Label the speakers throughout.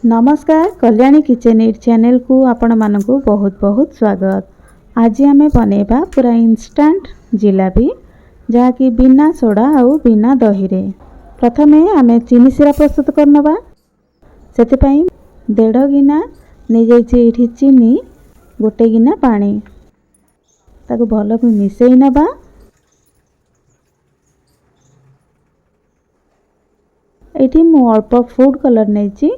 Speaker 1: नमस्कार Kalyani kitchen it channel को आपण मानकु बहुत बहुत स्वागत। आज आम बनैबा पूरा इंस्टेंट जिलापी जहाँकि बिना सोडा आउ बिना दही रे। प्रथमे आम चीनी सिरा प्रस्तुत करनबा। सेतिपई 1.5 गिना नै जाइछि एठी चीनी, 1 गिना पानी ताको भलो को मिसई नबा। एठी मु अल्प फूड कलर नैछि।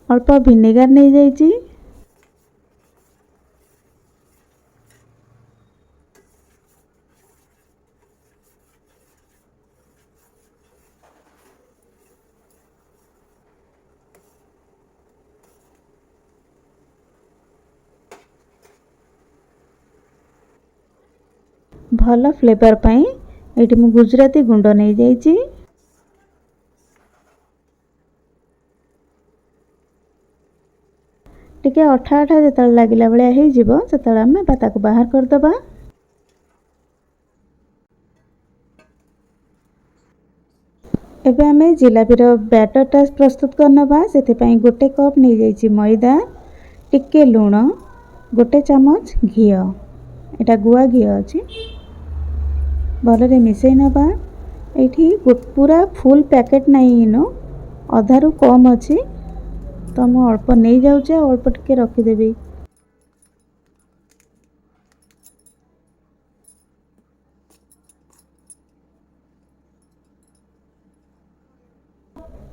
Speaker 1: अल्प विनेगार नहीं जाइछि। भल फ्लेवर पाई एठी मु गुजराती गुंड नहीं जाइछि। टिके अठा अठा जत लगिला बेले हो जीवो सेतले आम ताको बाहर कर दबा। एबे आम जिलापीर बैटरटा प्रस्तुत करनबा। सेतिपई 1 कप नहीं जाइछि मैदा, टिके लूण, 1 चामच घी, एटा गुआ घी अछि, भलरे मिसई नबा। एठी पूरा फुल पैकेट नहीं इनो अधारु कम अछि तो मु अल्प नहीं जाउछे, अल्प टिके रखी देबी।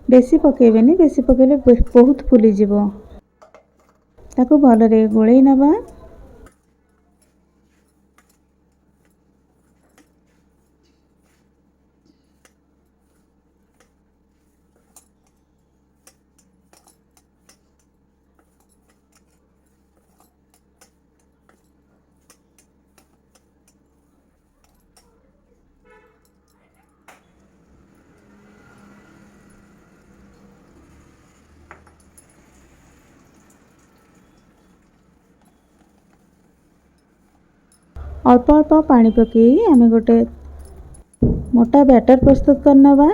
Speaker 1: बेसी पकेबेनी, बेसी पकेले बहुत फुली जीवो। ताको भलरे गोळेई नबा। अल्प अल्प पानी पकई आम गोटे मोटा बैटर प्रस्तुत करनबा।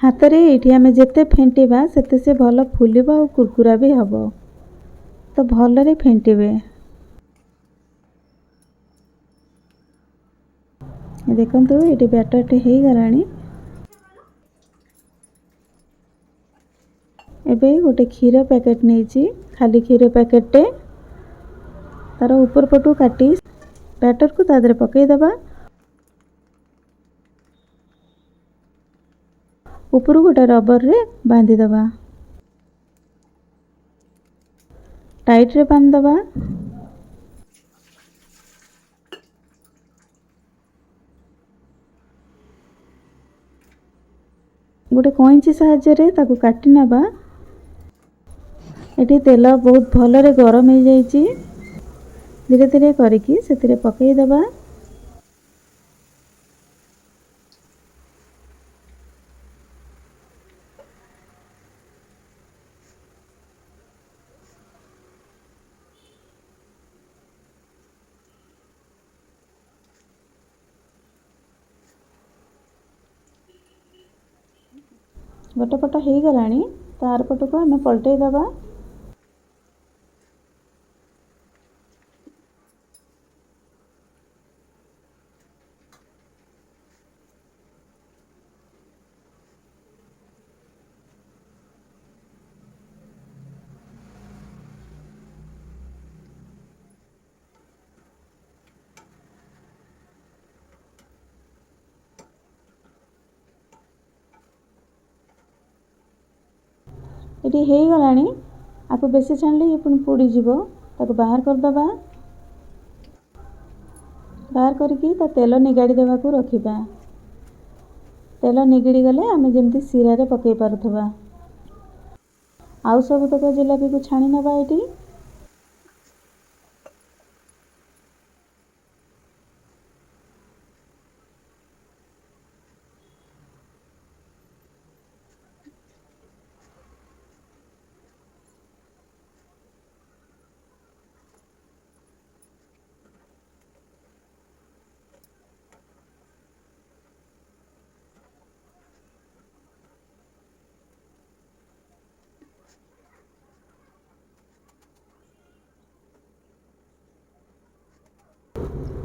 Speaker 1: हाथ रे एठी आमे जेते फेंटिबा सेते से भल फुलिबा और कुरकुरा भी हबो, तो भलरे फेंटिबे। देखंतु एठी बैटर टे हेई गलानी। एबे गोटे क्षीर पैकेट नैछि, खाली क्षीर पैकेट टे तार ऊपर पटु काटी बैटर को तादरे पकई दबा। ऊपर गोटे रबर रे बांधी दबा, टाइट रे बांध दबा। गोटे कोइंची सहाय्य रे ताकू काटी नबा। एठी तेल बहुत भलरे गरम हो जाइछि। धीरे धीरे करिकी सेतिरे पकई दबा। गोटे पट हो गलानी, तार पट को आम पलटई दबा। ये हो गलानी, आपको बेसी छाणले ये पुणी पोड़ी जीवो, ताको बाहर कर दबा। बाहर करके ता तेल निगाड़ी देवा को रखिबा। तेल निगिड़ी गले आम जमी सिरा पकई पारुवा। आउ सबतक जिलापी को छाणी नवा ये।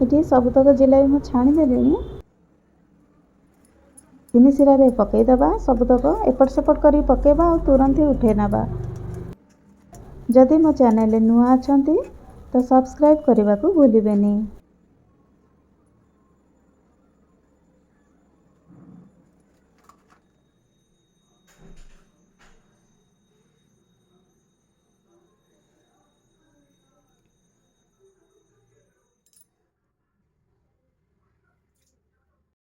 Speaker 1: ये सबतक जिलापी मुझे छाणीदे। तीन सिरा पकईदबा सबतक एपट सेपट कर पकेबा और तुरंत ही उठे नवा। जदि मो चैनल नुआ अच्छा तो सब्सक्राइब करने को भूलिबेनी।